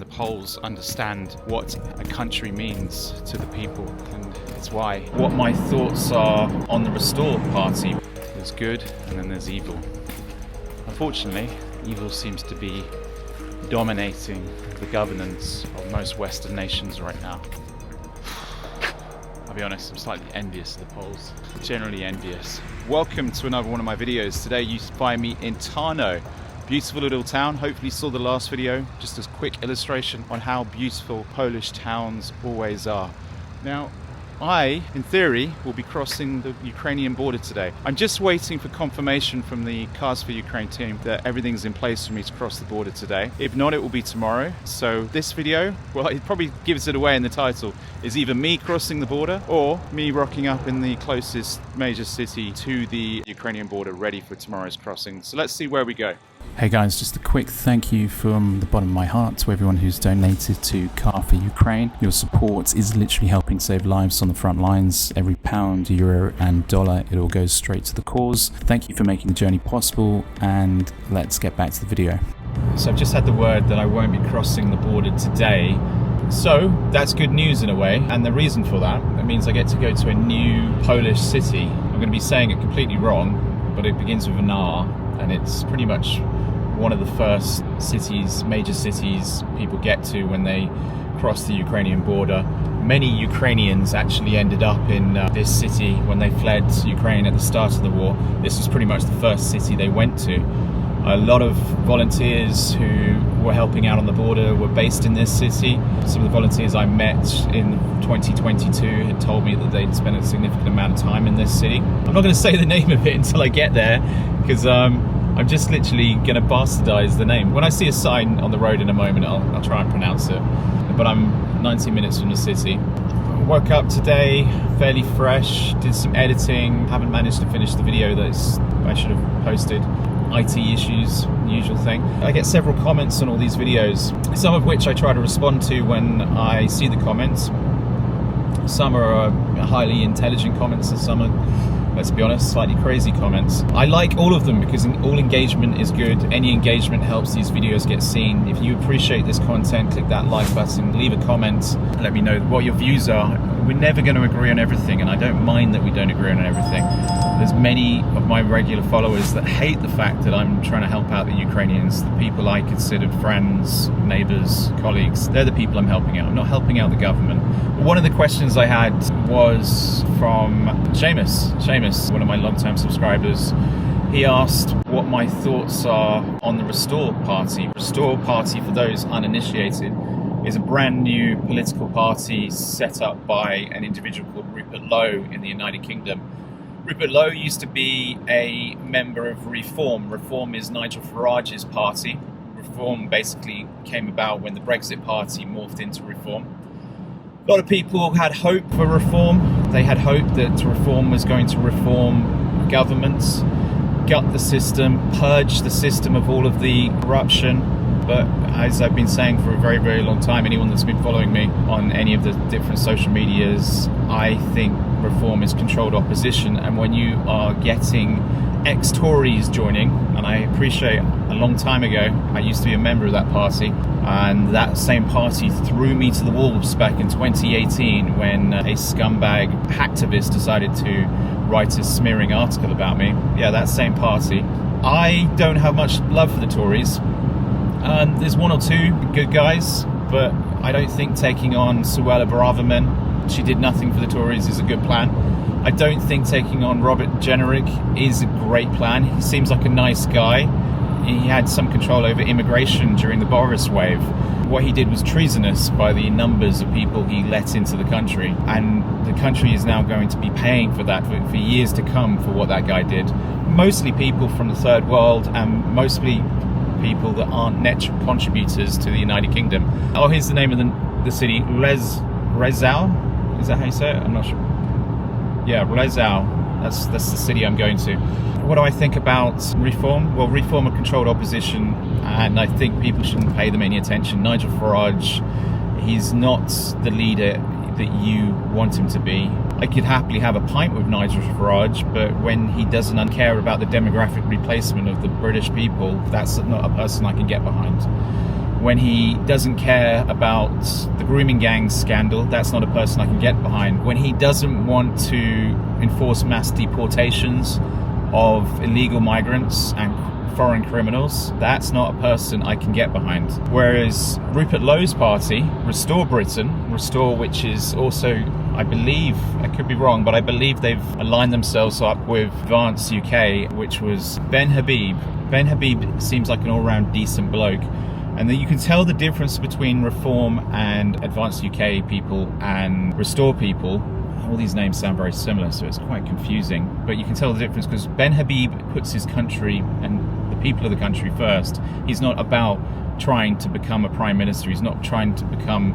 the polls understand what a country means to the people, and it's why. What my thoughts are on the Restore party. There's good and then there's evil. Unfortunately, evil seems to be dominating the governance of most Western nations right now. I'll be honest, I'm slightly envious of the polls. Generally envious. Welcome to another one of my videos. Today you find me in Tarnów. Beautiful little town. Hopefully you saw the last video. Just a quick illustration on how beautiful Polish towns always are. Now, I, in theory, will be crossing the Ukrainian border today. I'm just waiting for confirmation from the Cars for Ukraine team that everything's in place for me to cross the border today. If not, it will be tomorrow. So this video, well, it probably gives it away in the title, is either me crossing the border or me rocking up in the closest major city to the Ukrainian border ready for tomorrow's crossing. So let's see where we go. Hey guys, just a quick thank you from the bottom of my heart to everyone who's donated to Car for Ukraine. Your support is literally helping save lives on the front lines. Every pound, euro and dollar, it all goes straight to the cause. Thank you for making the journey possible, and let's get back to the video. So I've just had the word that I won't be crossing the border today. So that's good news in a way, and the reason for that, it means I get to go to a new Polish city. I'm going to be saying it completely wrong, but it begins with an R, and it's pretty much one of the first cities, major cities people get to when they cross the Ukrainian border. Many Ukrainians actually ended up in this city when they fled Ukraine at the start of the war. This was pretty much the first city they went to. A lot of volunteers who were helping out on the border were based in this city. Some of the volunteers I met in 2022 had told me that they'd spent a significant amount of time in this city. I'm not going to say the name of it until I get there, because I'm just literally going to bastardize the name. When I see a sign on the road in a moment, I'll try and pronounce it. But I'm 90 minutes from the city. Woke up today fairly fresh, did some editing, haven't managed to finish the video that I should have posted. IT issues, usual thing. I get several comments on all these videos, some of which I try to respond to when I see the comments. Some are highly intelligent comments and some are, let's be honest, slightly crazy comments. I like all of them because all engagement is good. Any engagement helps these videos get seen. If you appreciate this content, click that like button, leave a comment, let me know what your views are. We're never going to agree on everything, and I don't mind that we don't agree on everything. There's many of my regular followers that hate the fact that I'm trying to help out the Ukrainians, the people I considered friends, neighbors, colleagues. They're the people I'm helping out. I'm not helping out the government. One of the questions I had was from Seamus, one of my long-term subscribers. He asked what my thoughts are on the Restore party. Restore party, for those uninitiated, is a brand new political party set up by an individual called Rupert Lowe in the United Kingdom. Rupert Lowe used to be a member of Reform. Reform is Nigel Farage's party. Reform basically came about when the Brexit party morphed into Reform. A lot of people had hope for Reform. They had hope that Reform was going to reform governments, gut the system, purge the system of all of the corruption. But as I've been saying for a very, very long time, anyone that's been following me on any of the different social medias, I think Reform is controlled opposition. And when you are getting ex-Tories joining, and I appreciate a long time ago, I used to be a member of that party, and that same party threw me to the wolves back in 2018 when a scumbag hacktivist decided to write a smearing article about me. Yeah, that same party. I don't have much love for the Tories. There's one or two good guys, but I don't think taking on Suella Braverman, she did nothing for the Tories, is a good plan. I don't think taking on Robert Jenrick is a great plan. He seems like a nice guy. He had some control over immigration during the Boris wave. What he did was treasonous by the numbers of people he let into the country, and the country is now going to be paying for that for years to come for what that guy did. Mostly people from the third world, and mostly people that aren't net contributors to the United Kingdom. Oh, here's the name of the city, Rzeszów. Is that how you say it? I'm not sure. Yeah, Rzeszów. That's the city I'm going to. What do I think about Reform? Well, Reform are controlled opposition, and I think people shouldn't pay them any attention. Nigel Farage, he's not the leader that you want him to be. I could happily have a pint with Nigel Farage, but when he doesn't care about the demographic replacement of the British people, that's not a person I can get behind. when he doesn't care about the grooming gang scandal, that's not a person I can get behind. When he doesn't want to enforce mass deportations of illegal migrants and foreign criminals, that's not a person I can get behind. Whereas Rupert Lowe's party, Restore Britain, Restore, which is also, I believe, I could be wrong, but I believe they've aligned themselves up with Advance UK, which was Ben Habib. Ben Habib seems like an all-round decent bloke. And then you can tell the difference between Reform and Advance UK people and Restore people. All these names sound very similar, so it's quite confusing. But you can tell the difference because Ben Habib puts his country and the people of the country first. He's not about trying to become a prime minister. He's not trying to become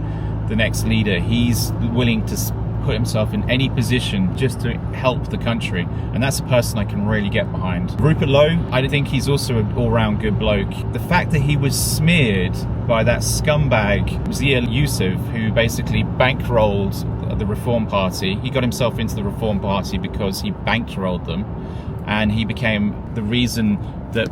the next leader. He's willing to put himself in any position just to help the country, and that's a person I can really get behind. Rupert Lowe, I think he's also an all-round good bloke. The fact that he was smeared by that scumbag Zia Yusuf, who basically bankrolled the Reform Party. He got himself into the Reform Party because he bankrolled them, and he became the reason that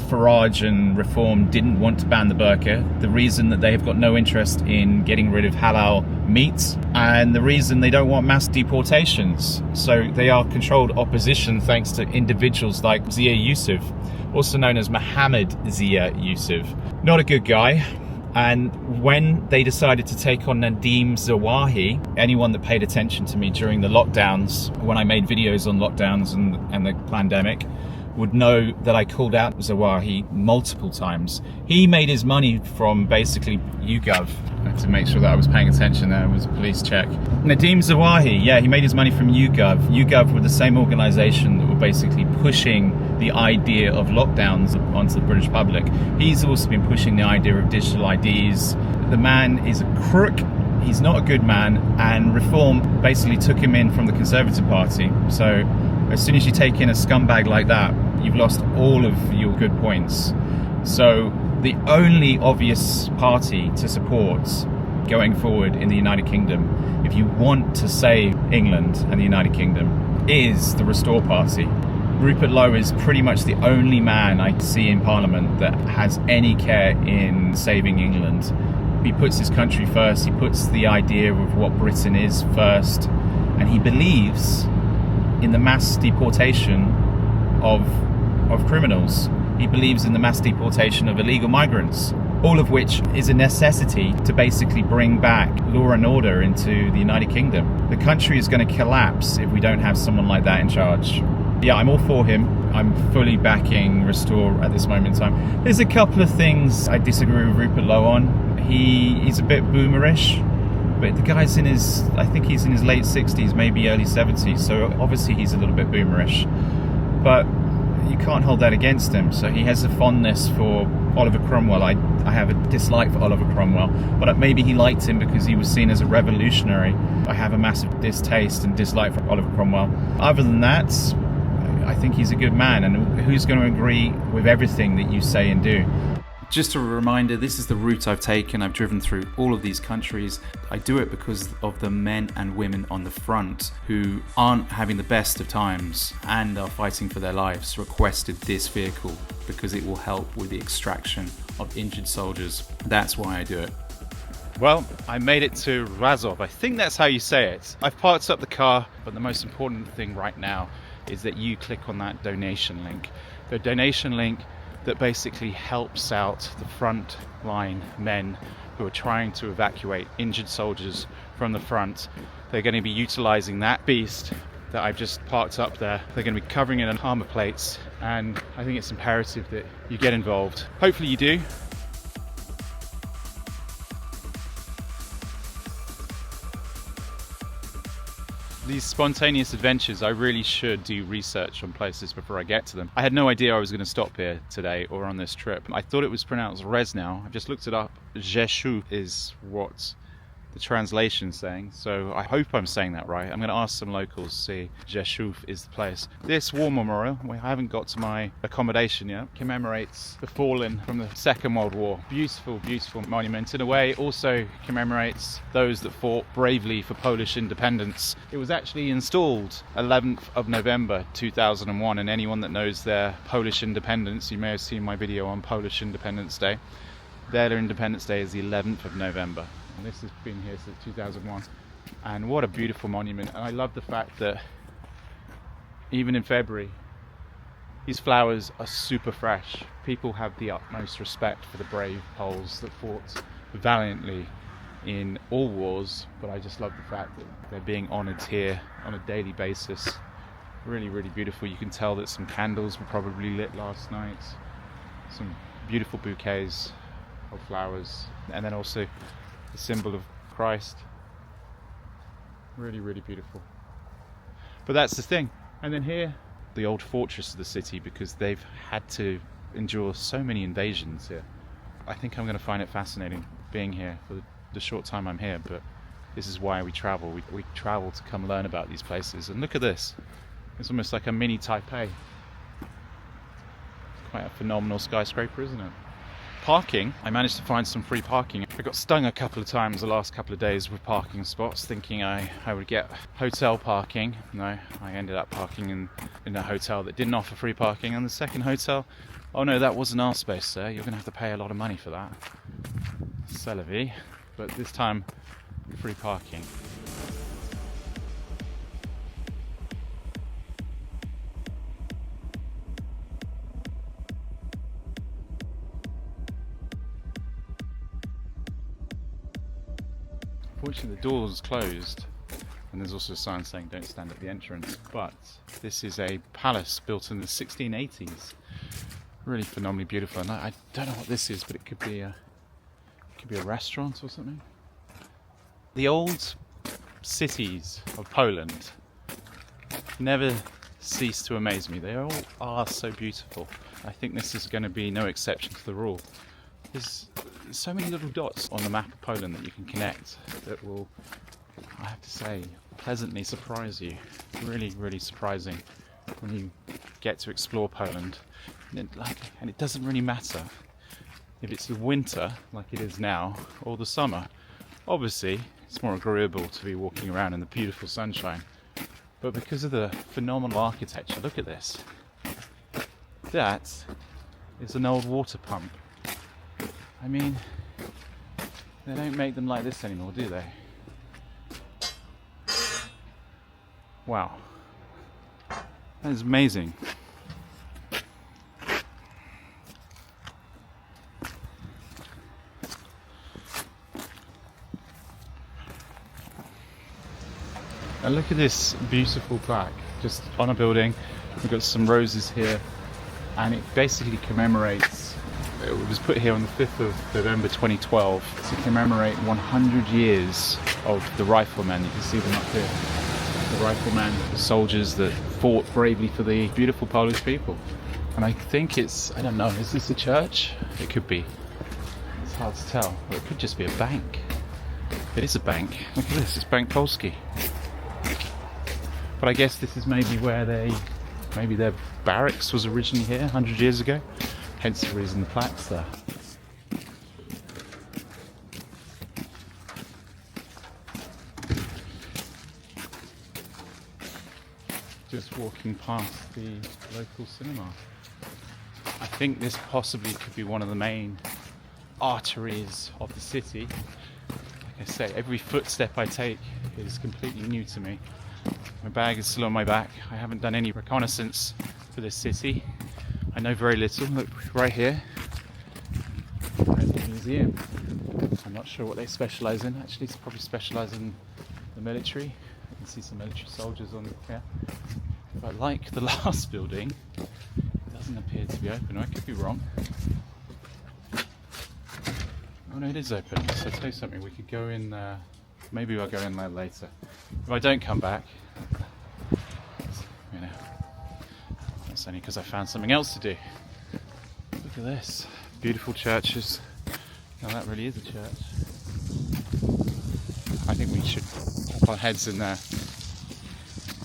Farage and Reform didn't want to ban the burqa, the reason that they have got no interest in getting rid of halal meat, and the reason they don't want mass deportations. So they are controlled opposition thanks to individuals like Zia Yusuf, also known as Mohammed Zia Yusuf. Not a good guy. And when they decided to take on Nadim Zawahi, anyone that paid attention to me during the lockdowns, when I made videos on lockdowns and the pandemic, would know that I called out Zawahi multiple times. He made his money from basically YouGov. I had to make sure that I was paying attention there. It was a police check. Nadim Zawahi, yeah, he made his money from YouGov. YouGov were the same organisation that were basically pushing the idea of lockdowns onto the British public. He's also been pushing the idea of digital IDs. The man is a crook. He's not a good man, and Reform basically took him in from the Conservative Party. So as soon as you take in a scumbag like that, you've lost all of your good points. So the only obvious party to support going forward in the United Kingdom, if you want to save England and the United Kingdom, is the Restore Party. Rupert Lowe is pretty much the only man I see in Parliament that has any care in saving England. He puts his country first, he puts the idea of what Britain is first, and he believes in the mass deportation of criminals. He believes in the mass deportation of illegal migrants, all of which is a necessity to basically bring back law and order into the United Kingdom. The country is going to collapse if we don't have someone like that in charge. Yeah, I'm all for him. I'm fully backing Restore at this moment in time. There's a couple of things I disagree with Rupert Lowe on. He's a bit boomerish, but the guy's I think he's in his late 60s, maybe early 70s, so obviously he's a little bit boomerish. But you can't hold that against him. So he has a fondness for Oliver Cromwell. I have a dislike for Oliver Cromwell, but maybe he liked him because he was seen as a revolutionary. I have a massive distaste and dislike for Oliver Cromwell. Other than that, I think he's a good man, and who's going to agree with everything that you say and do? Just a reminder, this is the route I've taken. I've driven through all of these countries. I do it because of the men and women on the front who aren't having the best of times and are fighting for their lives, requested this vehicle because it will help with the extraction of injured soldiers. That's why I do it. Well, I made it to Razov. I think that's how you say it. I've parked up the car, but the most important thing right now is that you click on that donation link. The donation link that basically helps out the front line men who are trying to evacuate injured soldiers from the front. They're going to be utilising that beast that I've just parked up there. They're going to be covering it in armour plates, and I think it's imperative that you get involved. Hopefully you do. These spontaneous adventures, I really should do research on places before I get to them. I had no idea I was going to stop here today or on this trip. I thought it was pronounced Reznau. I've just looked it up. Rzeszów is what the translation's saying, so I hope I'm saying that right. I'm going to ask some locals to see. Rzeszów is the place. This war memorial, I haven't got to my accommodation yet, commemorates the fallen from the Second World War. Beautiful, beautiful monument. In a way, also commemorates those that fought bravely for Polish independence. It was actually installed 11th of November 2001, and anyone that knows their Polish independence, you may have seen my video on Polish Independence Day, Their Independence Day is the 11th of November, and this has been here since 2001. And what a beautiful monument. And I love the fact that even in February, these flowers are super fresh. People have the utmost respect for the brave Poles that fought valiantly in all wars, but I just love the fact that they're being honoured here on a daily basis. Really, really beautiful. You can tell that some candles were probably lit last night. Some beautiful bouquets of flowers, and then also the symbol of Christ. Really, really beautiful. But that's the thing. And then here, the old fortress of the city, because they've had to endure so many invasions here. I think I'm going to find it fascinating being here for the short time I'm here, but this is why we travel. We travel to come learn about these places. And look at this. It's almost like a mini Taipei. Quite a phenomenal skyscraper, isn't it? Parking, I managed to find some free parking. I got stung a couple of times the last couple of days with parking spots, thinking I would get hotel parking. No, I ended up parking in a hotel that didn't offer free parking, and the second hotel, oh no, that wasn't our space, sir. You're going to have to pay a lot of money for that. C'est la vie. But this time, free parking. Fortunately, the door's closed, and there's also a sign saying don't stand at the entrance, but this is a palace built in the 1680s. Really phenomenally beautiful, and I don't know what this is, but it could be a restaurant or something. The old cities of Poland never cease to amaze me. They all are so beautiful. I think this is going to be no exception to the rule. There's so many little dots on the map of Poland that you can connect that will, I have to say, pleasantly surprise you. Really, really surprising when you get to explore Poland. And it doesn't really matter if it's the winter, like it is now, or the summer. Obviously, it's more agreeable to be walking around in the beautiful sunshine. But because of the phenomenal architecture, look at this. That is an old water pump. I mean, they don't make them like this anymore, do they? Wow. That is amazing. And look at this beautiful plaque just on a building. We've got some roses here, and it basically commemorates. It was put here on the 5th of November 2012 to commemorate 100 years of the riflemen. You can see them up here. The riflemen, the soldiers that fought bravely for the beautiful Polish people. And I think it's, I don't know, is this a church? It could be. It's hard to tell. Or it could just be a bank. It is a bank. Look at this, it's Bank Polski. But I guess this is maybe where maybe their barracks was originally here 100 years ago. Hence the reason the plaque's there. Just walking past the local cinema. I think this possibly could be one of the main arteries of the city. Like I say, every footstep I take is completely new to me. My bag is still on my back. I haven't done any reconnaissance for this city. I know very little. Look, right here, right at the museum. I'm not sure what they specialise in. Actually, it's probably specialised in the military. I can see some military soldiers on here. But like the last building, it doesn't appear to be open. I could be wrong. Oh no, it is open. So I'll tell you something, we could go in there. Maybe I'll go in there later. If I don't come back, you know, that's only because I found something else to do. Look at this. Beautiful churches. Now that really is a church. I think we should pop our heads in there.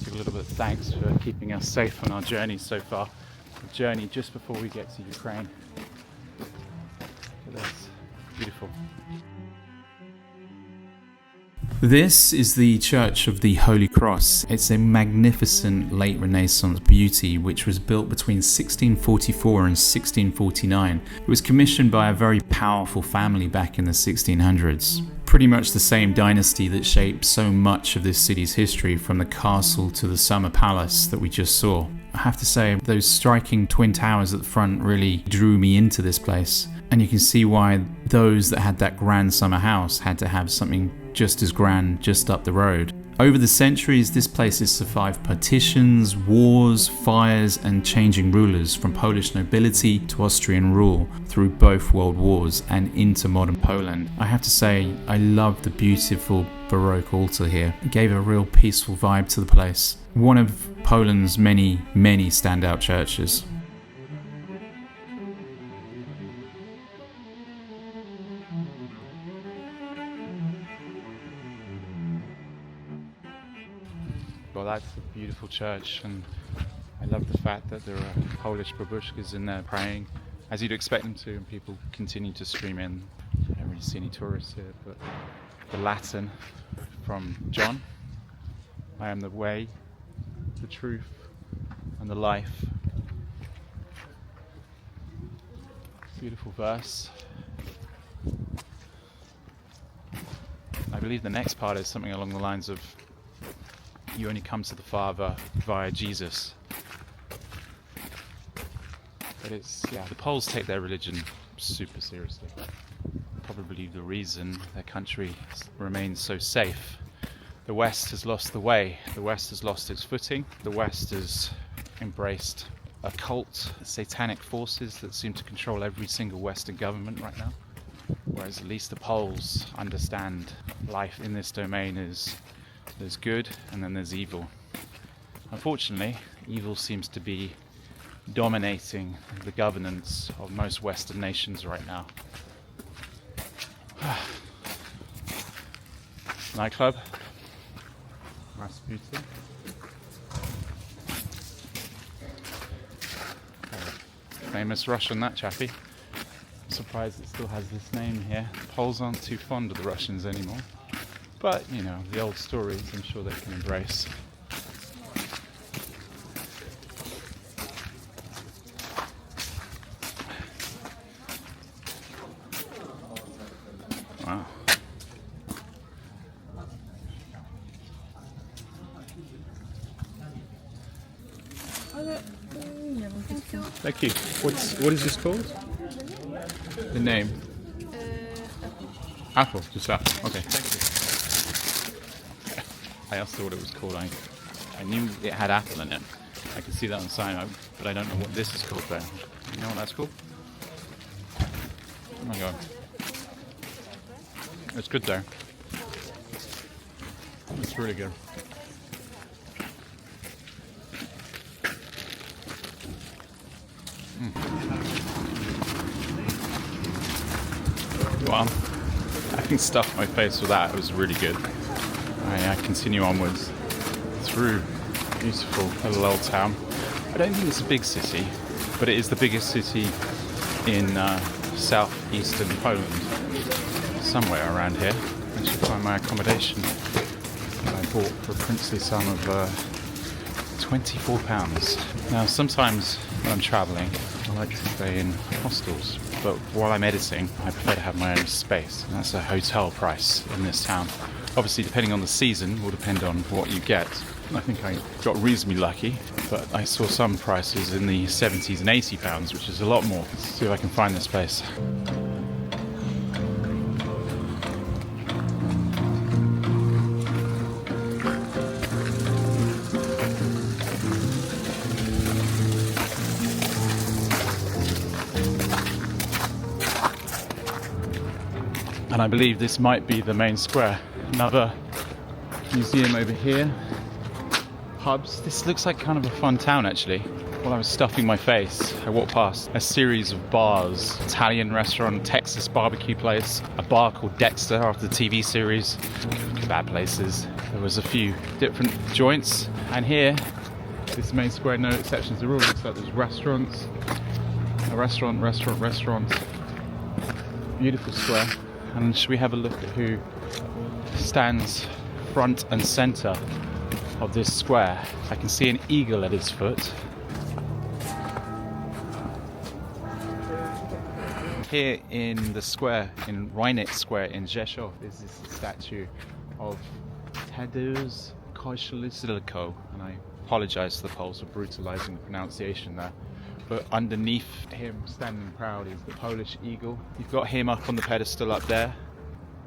Give a little bit of thanks for keeping us safe on our journey so far. The journey just before we get to Ukraine. Look at this. Beautiful. This is the Church of the Holy Cross. It's a magnificent late Renaissance beauty which was built between 1644 and 1649. It was commissioned by a very powerful family back in the 1600s. Pretty much the same dynasty that shaped so much of this city's history, from the castle to the summer palace that we just saw. I have to say, those striking twin towers at the front really drew me into this place. And you can see why those that had that grand summer house had to have something just as grand just up the road. Over the centuries, this place has survived partitions, wars, fires, and changing rulers, from Polish nobility to Austrian rule through both world wars and into modern Poland. I have to say, I love the beautiful Baroque altar here. It gave a real peaceful vibe to the place. One of Poland's many, many standout churches. Well, that's a beautiful church, and I love the fact that there are Polish babushkas in there praying, as you'd expect them to, and people continue to stream in. I don't really see any tourists here, but the Latin from John: I am the way, the truth, and the life. Beautiful verse. I believe the next part is something along the lines of, you only come to the Father via Jesus. But it's, the Poles take their religion super seriously. Probably the reason their country remains so safe. The West has lost the way. The West has lost its footing. The West has embraced occult, satanic forces that seem to control every single Western government right now. Whereas at least the Poles understand life in this domain is there's good and then there's evil. Unfortunately, evil seems to be dominating the governance of most Western nations right now. Nightclub, Rasputin. Famous Russian, that chappie. I'm surprised it still has this name here. Poles aren't too fond of the Russians anymore. But, you know, the old stories I'm sure they can embrace. Wow. Thank you. What is this called? The name? Apple, just apple. Okay, thank you. I also thought it was called, I knew it had apple in it. I can see that on the sign, but I don't know what this is called though. You know what that's called? Oh my god. It's good though. It's really good. Well, I can stuff my face with that. It was really good. I continue onwards through beautiful little old town. I don't think it's a big city, but it is the biggest city in southeastern Poland. Somewhere around here. I should find my accommodation that I bought for a princely sum of £24. Now, sometimes when I'm travelling, I like to stay in hostels, but while I'm editing, I prefer to have my own space, and that's a hotel price in this town. Obviously, depending on the season, will depend on what you get. I think I got reasonably lucky, but I saw some prices in the 70s and £80, which is a lot more. Let's see if I can find this place. And I believe this might be the main square. Another museum over here. Pubs. This looks like kind of a fun town actually. While I was stuffing my face, I walked past a series of bars. Italian restaurant, Texas barbecue place, a bar called Dexter after the TV series, kebab places. There was a few different joints. And here, this main square, no exceptions to the rule. Looks like there's restaurants. A restaurant. Beautiful square. And should we have a look at who stands front and centre of this square? I can see an eagle at his foot. Here in the square, in Rheineck Square in Rzeszów, is this statue of Tadeusz Kościelko, and I apologise to the Poles for brutalising the pronunciation there. But underneath him, standing proud, is the Polish eagle. You've got him up on the pedestal up there.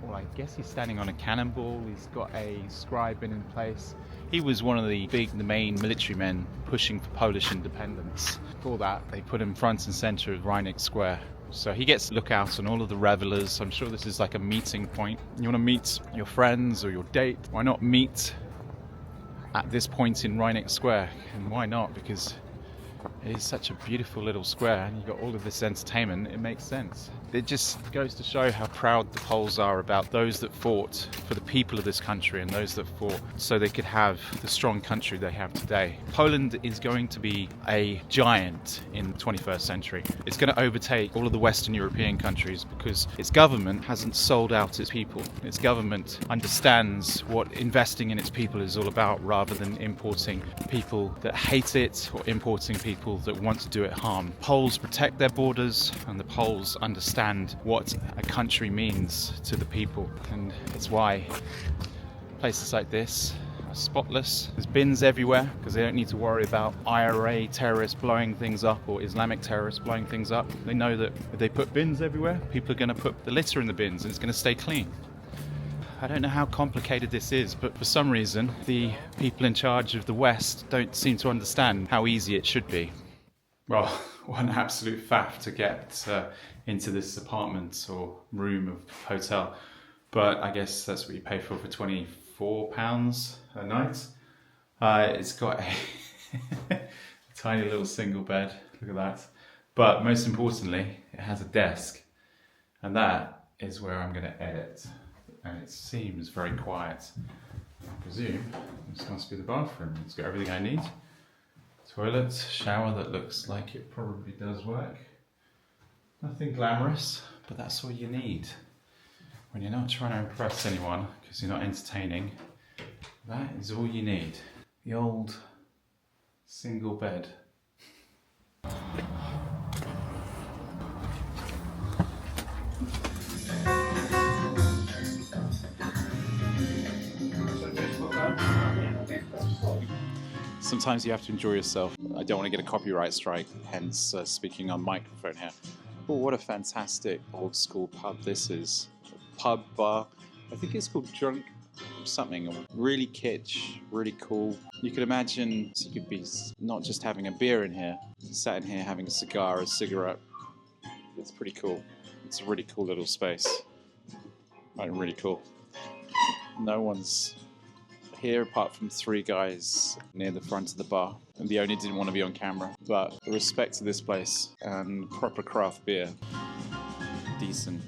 Well, I guess he's standing on a cannonball. He's got a scribe in place. He was one of the main military men pushing for Polish independence. For that, they put him front and centre of Rheineck Square. So he gets to look out on all of the revelers. I'm sure this is like a meeting point. You want to meet your friends or your date? Why not meet at this point in Rheineck Square? And why not? Because it is such a beautiful little square and you've got all of this entertainment. It makes sense. It just goes to show how proud the Poles are about those that fought for the people of this country and those that fought so they could have the strong country they have today. Poland is going to be a giant in the 21st century. It's going to overtake all of the Western European countries because its government hasn't sold out its people. Its government understands what investing in its people is all about rather than importing people that hate it or importing people that want to do it harm. Poles protect their borders and the Poles understand what a country means to the people, and it's why places like this are spotless. There's bins everywhere because they don't need to worry about IRA terrorists blowing things up or Islamic terrorists blowing things up. They know that if they put bins everywhere, people are going to put the litter in the bins and it's going to stay clean. I don't know how complicated this is, but for some reason the people in charge of the West don't seem to understand how easy it should be. Well, what an absolute faff to get into this apartment or room of hotel. But I guess that's what you pay for £24 a night. It's got a tiny little single bed, look at that. But most importantly, it has a desk. And that is where I'm going to edit. And it seems very quiet. I presume this must be the bathroom. It's got everything I need. Toilet, shower that looks like it probably does work. Nothing glamorous, but that's all you need. When you're not trying to impress anyone, because you're not entertaining, that is all you need. The old single bed. Sometimes you have to enjoy yourself. I don't want to get a copyright strike, hence speaking on microphone here. Oh, what a fantastic old school pub this is. Pub, bar, I think it's called Drunk something. Really kitsch, really cool. You could imagine you could be not just having a beer in here, sat in here having a cigar, a cigarette. It's pretty cool. It's a really cool little space. Right, really cool. No one's here apart from three guys near the front of the bar, and they only didn't want to be on camera. But the respect to this place and proper craft beer, decent.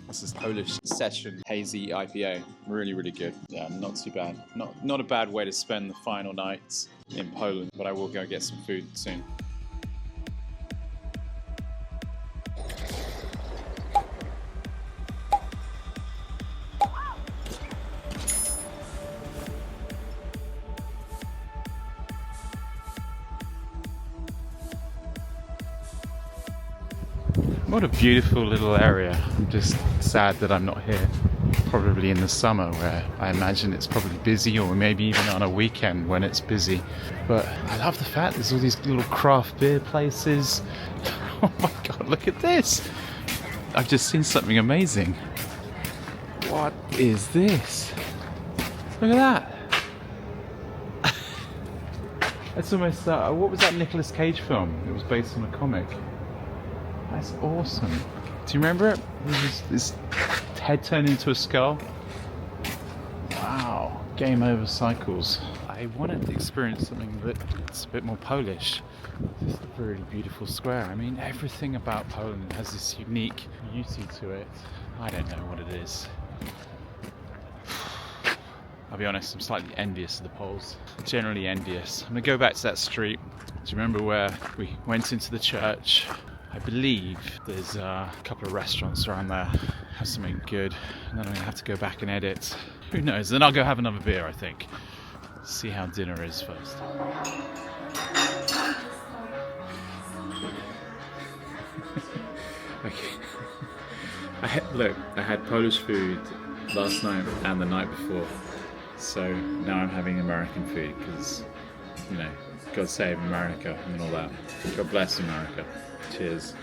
This is Polish Session Hazy IPA, really good. Yeah, not too bad. Not a bad way to spend the final nights in Poland, but I will go get some food soon. What a beautiful little area. I'm just sad that I'm not here. Probably in the summer where I imagine it's probably busy, or maybe even on a weekend when it's busy. But I love the fact there's all these little craft beer places. Oh my god, look at this! I've just seen something amazing. What is this? Look at that! That's almost, what was that Nicolas Cage film? It was based on a comic. That's awesome. Do you remember it? This head turned into a skull. Wow. Game over cycles. I wanted to experience something that's a bit more Polish. This is a really beautiful square. I mean, everything about Poland has this unique beauty to it. I don't know what it is. I'll be honest, I'm slightly envious of the Poles. Generally envious. I'm gonna go back to that street. Do you remember where we went into the church? I believe there's a couple of restaurants around there, have something good, and then I'm gonna have to go back and edit. Who knows? Then I'll go have another beer, I think. See how dinner is first. Okay. I had Polish food last night and the night before, so now I'm having American food because, you know, God save America and all that. God bless America. Cheers.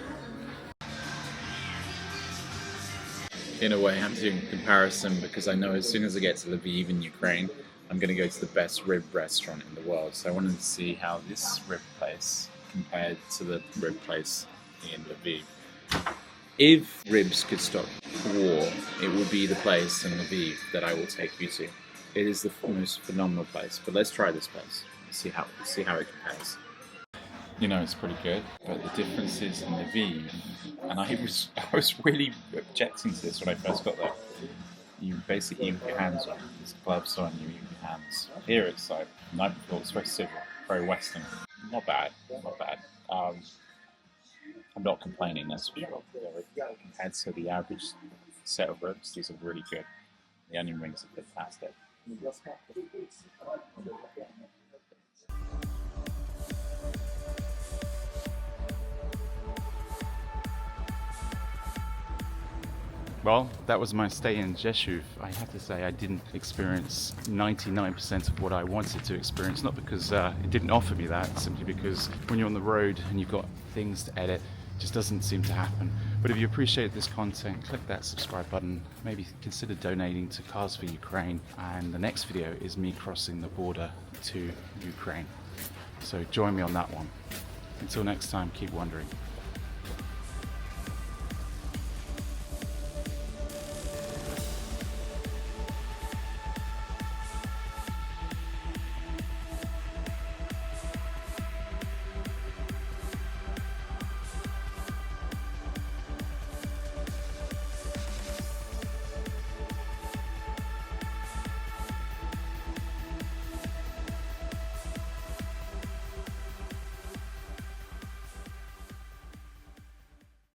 In a way, I'm doing a comparison because I know as soon as I get to Lviv in Ukraine, I'm going to go to the best rib restaurant in the world. So I wanted to see how this rib place compared to the rib place in Lviv. If ribs could stop war, it would be the place in Lviv that I will take you to. It is the most phenomenal place. But let's try this place. See how it compares. You know, it's pretty good, but the difference is in Lviv, and I was really objecting to this when I first got there. You basically eat with your hands on. There's gloves on, you eat with your hands. Here it's like, the night before, it's very civil, very Western. Not bad. I'm not complaining, that's for sure. Compared to the average set of ribs, these are really good. The onion rings are fantastic. Well, that was my stay in Rzeszów. I have to say I didn't experience 99% of what I wanted to experience, not because it didn't offer me that, simply because when you're on the road and you've got things to edit, it just doesn't seem to happen. But if you appreciate this content, click that subscribe button, maybe consider donating to Cars for Ukraine, and the next video is me crossing the border to Ukraine. So join me on that one. Until next time, keep wondering.